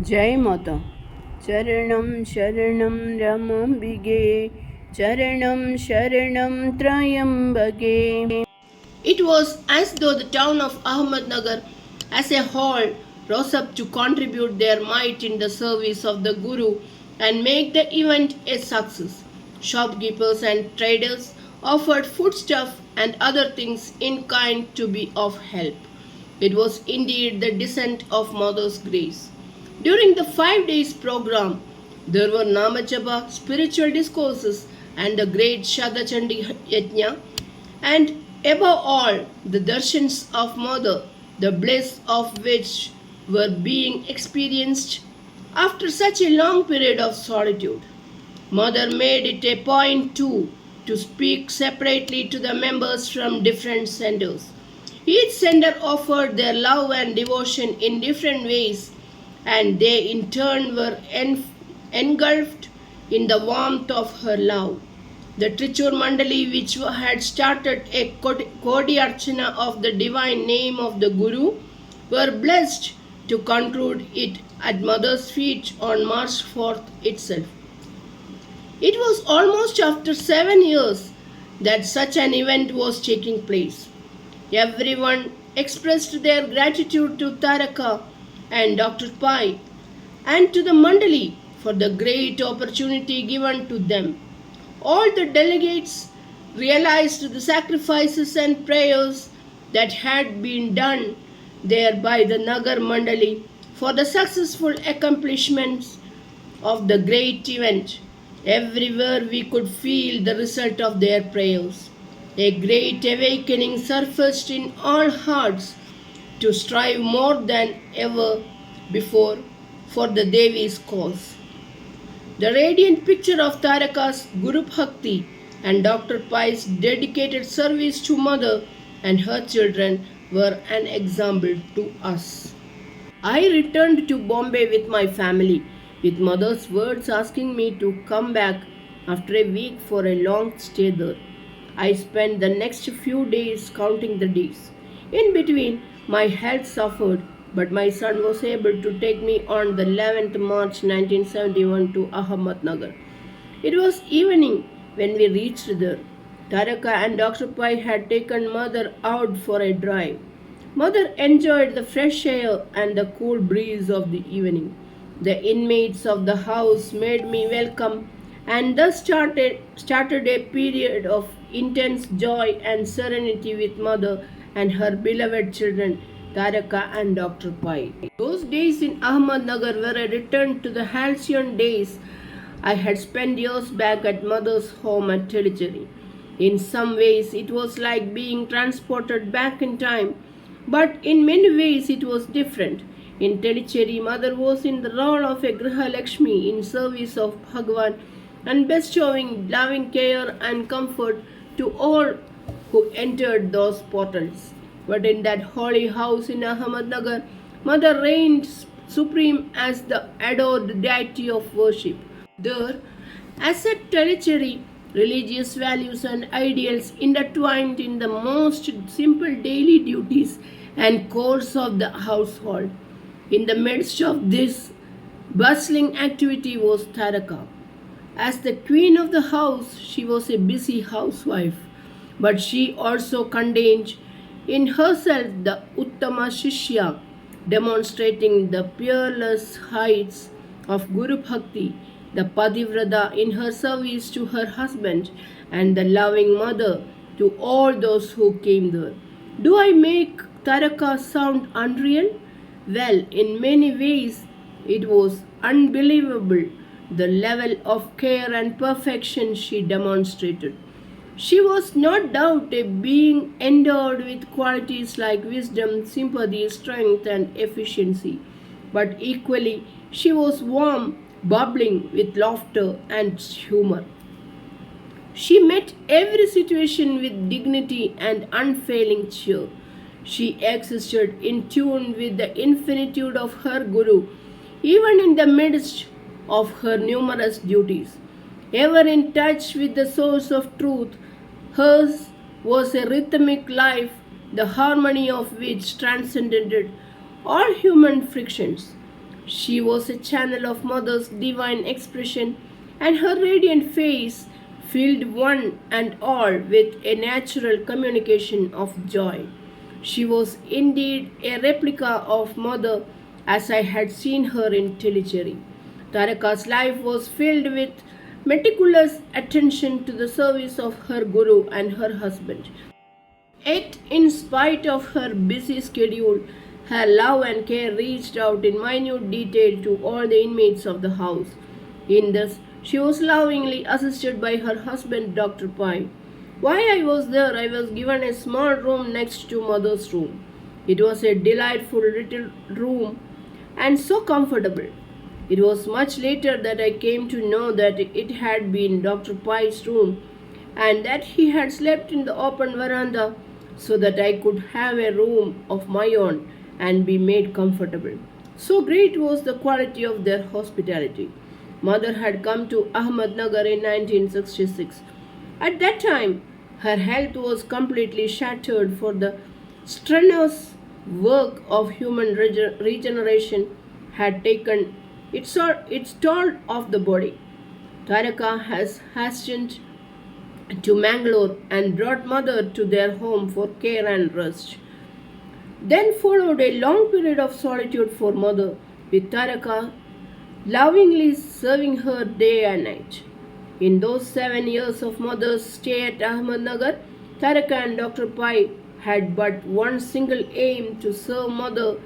Jai Mata. Charanam Sharanam Ramambige. Charanam Sharanam Trayambage. It was as though the town of Ahmednagar as a whole rose up to contribute their might in the service of the Guru and make the event a success. Shopkeepers and traders offered foodstuff and other things in kind to be of help. It was indeed the descent of Mother's grace. During the 5 days program, there were Namajapa, spiritual discourses, and the great Shadachandi Yajna, and above all, the darshans of Mother, the bliss of which were being experienced after such a long period of solitude. Mother made it a point too to speak separately to the members from different centers. Each center offered their love and devotion in different ways, and they in turn were engulfed in the warmth of her love. The Trichur Mandali, which had started a Kodi Archana of the divine name of the Guru, were blessed to conclude it at Mother's feet on March 4th itself. It was almost after 7 years that such an event was taking place. Everyone expressed their gratitude to Taraka and Dr. Pai and to the Mandali for the great opportunity given to them. All the delegates realized the sacrifices and prayers that had been done there by the Nagar Mandali for the successful accomplishments of the great event. Everywhere we could feel the result of their prayers. A great awakening surfaced in all hearts to strive more than ever before for the Devi's cause. The radiant picture of Taraka's Guru Bhakti and Dr. Pai's dedicated service to Mother and her children were an example to us. I returned to Bombay with my family, with Mother's words asking me to come back after a week for a long stay there. I spent the next few days counting the days. In between, my health suffered, but my son was able to take me on the 11th March 1971 to Ahmednagar. It was evening when we reached there. Taraka and Dr. Pai had taken Mother out for a drive. Mother enjoyed the fresh air and the cool breeze of the evening. The inmates of the house made me welcome, and thus started a period of intense joy and serenity with Mother and her beloved children, Taraka and Dr. Pai. Those days in Ahmednagar were a return to the halcyon days I had spent years back at Mother's home at Tellicherry. In some ways, it was like being transported back in time, but in many ways, it was different. In Tellicherry, Mother was in the role of a Griha Lakshmi in service of Bhagwan and bestowing loving care and comfort to all who entered those portals. But in that holy house in Ahmednagar, Mother reigned supreme as the adored deity of worship. There, as at Tellicherry, religious values and ideals intertwined in the most simple daily duties and chores of the household. In the midst of this bustling activity was Taraka. As the queen of the house, she was a busy housewife, but she also contained in herself the Uttama Shishya, demonstrating the peerless heights of Guru Bhakti, the Pativrata in her service to her husband, and the loving mother to all those who came there. Do I make Taraka sound unreal? Well, in many ways, it was unbelievable the level of care and perfection she demonstrated. She was no doubt a being endowed with qualities like wisdom, sympathy, strength, and efficiency, but equally she was warm, bubbling with laughter and humor. She met every situation with dignity and unfailing cheer. She existed in tune with the infinitude of her Guru, even in the midst of her numerous duties. Ever in touch with the source of truth, hers was a rhythmic life, the harmony of which transcended all human frictions. She was a channel of Mother's divine expression, and her radiant face filled one and all with a natural communication of joy. She was indeed a replica of Mother as I had seen her in Telecherry. Taraka's life was filled with meticulous attention to the service of her Guru and her husband. Yet, in spite of her busy schedule, her love and care reached out in minute detail to all the inmates of the house. In this, she was lovingly assisted by her husband, Dr. Pai. While I was there, I was given a small room next to Mother's room. It was a delightful little room and so comfortable. It was much later that I came to know that it had been Dr. Pai's room and that he had slept in the open veranda so that I could have a room of my own and be made comfortable. So great was the quality of their hospitality. Mother had come to Ahmednagar in 1966. At that time, her health was completely shattered for the strenuous work of human regeneration had taken its toll of the body. Taraka has hastened to Mangalore and brought Mother to their home for care and rest. Then followed a long period of solitude for Mother, with Taraka lovingly serving her day and night. In those 7 years of Mother's stay at Ahmednagar, Taraka and Dr. Pai had but one single aim: to serve Mother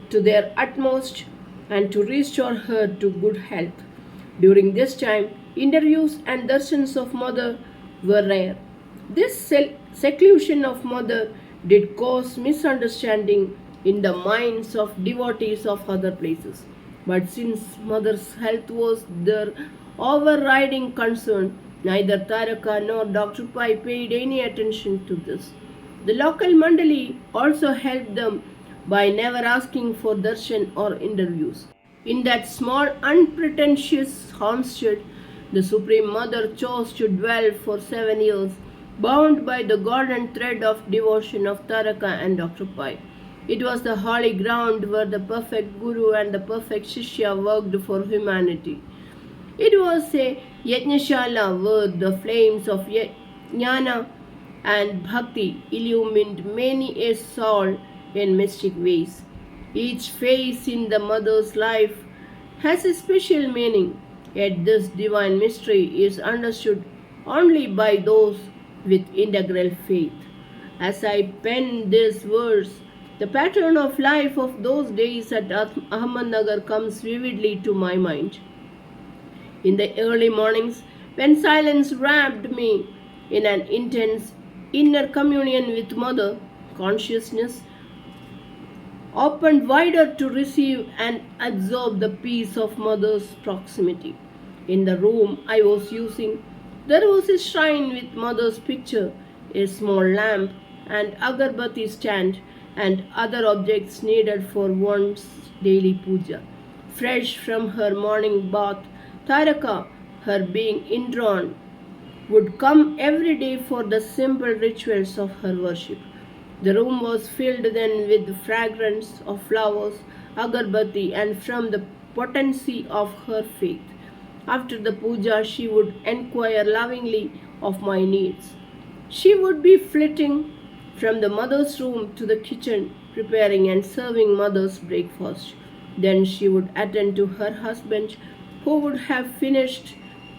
to their utmost and to restore her to good health. During this time, interviews and darshans of Mother were rare. This seclusion of Mother did cause misunderstanding in the minds of devotees of other places. But since Mother's health was their overriding concern, neither Taraka nor Dr. Pai paid any attention to this. The local Mandali also helped them by never asking for darshan or interviews. In that small, unpretentious homestead, the Supreme Mother chose to dwell for 7 years, bound by the golden thread of devotion of Taraka and Dr. Pai. It was the holy ground where the perfect Guru and the perfect Shishya worked for humanity. It was a Yajnashala where the flames of Jnana and Bhakti illumined many a soul in mystic ways. Each phase in the Mother's life has a special meaning, yet this divine mystery is understood only by those with integral faith. As I pen this verse, the pattern of life of those days at Ahmednagar comes vividly to my mind. In the early mornings, when silence wrapped me in an intense inner communion with Mother, consciousness opened wider to receive and absorb the peace of Mother's proximity. In the room I was using, there was a shrine with Mother's picture, a small lamp, and agarbatti stand, and other objects needed for one's daily puja. Fresh from her morning bath, Taraka, her being indrawn, would come every day for the simple rituals of her worship. The room was filled then with the fragrance of flowers, agarbatti, and from the potency of her faith. After the puja, she would enquire lovingly of my needs. She would be flitting from the Mother's room to the kitchen, preparing and serving Mother's breakfast. Then she would attend to her husband, who would have finished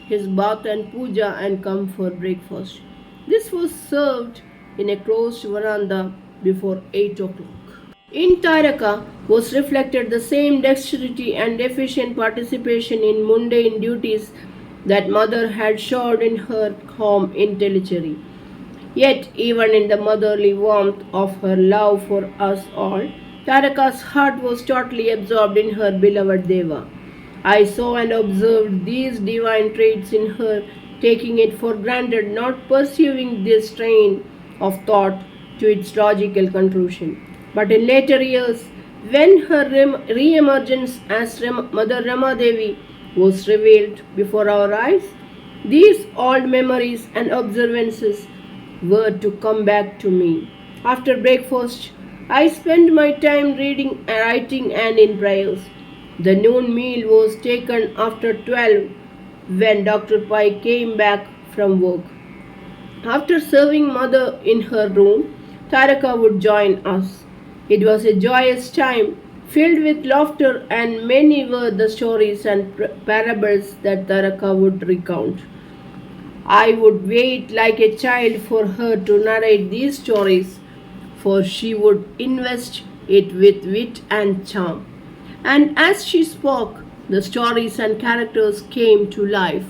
his bath and puja and come for breakfast. This was served in a closed veranda before 8 o'clock. In Taraka was reflected the same dexterity and efficient participation in mundane duties that Mother had showed in her home in Telecherry. Yet, even in the motherly warmth of her love for us all, Taraka's heart was totally absorbed in her beloved Deva. I saw and observed these divine traits in her, taking it for granted, not pursuing this train of thought to its logical conclusion. But in later years, when her re-emergence as Mother Rama Devi was revealed before our eyes, these old memories and observances were to come back to me. After breakfast, I spent my time reading, writing, and in prayers. The noon meal was taken after 12 when Dr. Pai came back from work. After serving mother in her room, Taraka would join us. It was a joyous time, filled with laughter, and many were the stories and parables that Taraka would recount. I would wait like a child for her to narrate these stories, for she would invest it with wit and charm. And as she spoke, the stories and characters came to life.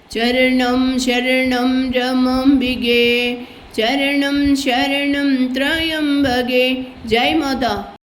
Charanam Sharanam Ramambige Charanam Sharanam Trayambage Jai Mata.